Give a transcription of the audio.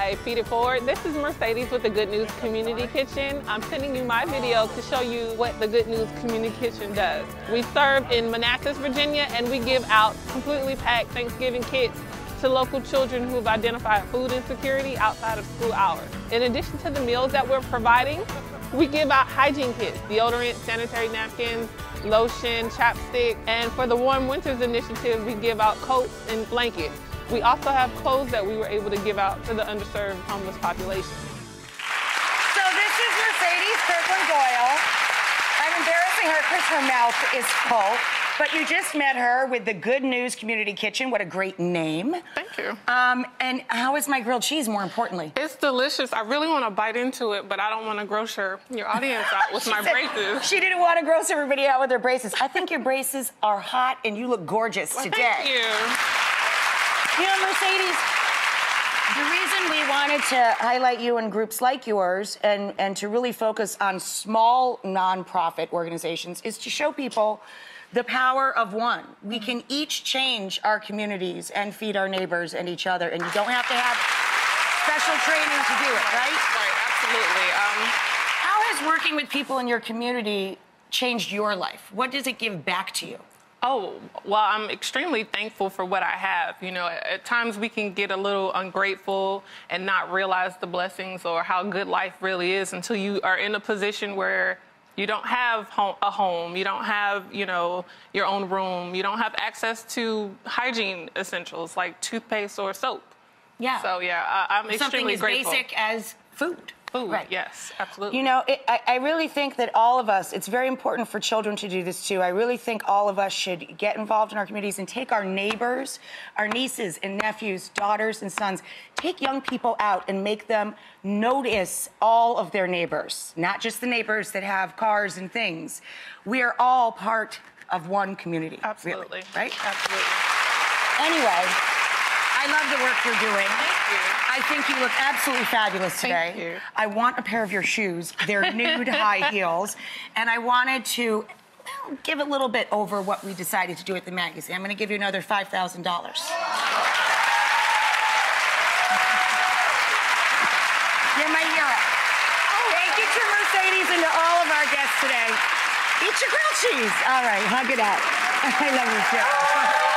Hi, Feed It Forward. This is Mercedes with the Good News Community Kitchen. I'm sending you my video to show you what the Good News Community Kitchen does. We serve in Manassas, Virginia, and we give out completely packed Thanksgiving kits to local children who have identified food insecurity outside of school hours. In addition to the meals that we're providing, we give out hygiene kits, deodorant, sanitary napkins, lotion, chapstick, and for the Warm Winters initiative, we give out coats and blankets. We also have clothes that we were able to give out to the underserved homeless population. So this is Mercedes Kirkland Doyle. I'm embarrassing her because her mouth is full. But you just met her with the Good News Community Kitchen. What a great name. Thank you. And how is my grilled cheese, more importantly? It's delicious. I really want to bite into it, but I don't want to gross your audience out with my braces. She didn't want to gross everybody out with her braces. I think your braces are hot and you look gorgeous today. Thank you. You know, Mercedes, the reason we wanted to highlight you in groups like yours and to really focus on small nonprofit organizations is to show people the power of one. We can each change our communities and feed our neighbors and each other, and you don't have to have special training to do it, right? Right, absolutely. How has working with people in your community changed your life? What does it give back to you? Oh, well, I'm extremely thankful for what I have. You know, at times we can get a little ungrateful and not realize the blessings or how good life really is until you are in a position where you don't have a home, you don't have, you know, your own room, you don't have access to hygiene essentials like toothpaste or soap. Yeah. So, yeah, I'm extremely grateful. Something as basic as food. Food, right. Yes, absolutely. You know, I really think that all of us, it's very important for children to do this too. I really think all of us should get involved in our communities and take our neighbors, our nieces and nephews, daughters and sons, take young people out and make them notice all of their neighbors, not just the neighbors that have cars and things. We are all part of one community. Absolutely. Really, right? Absolutely. Anyway, I love the work you're doing. Thank you. I think you look absolutely fabulous today. Thank you. I want a pair of your shoes. They're nude high heels. And I wanted to give a little bit over what we decided to do at the magazine. I'm going to give you another $5,000. You're my hero. Thank you to Mercedes and to all of our guests today. Eat your grilled cheese. All right, hug it out. I love you, too.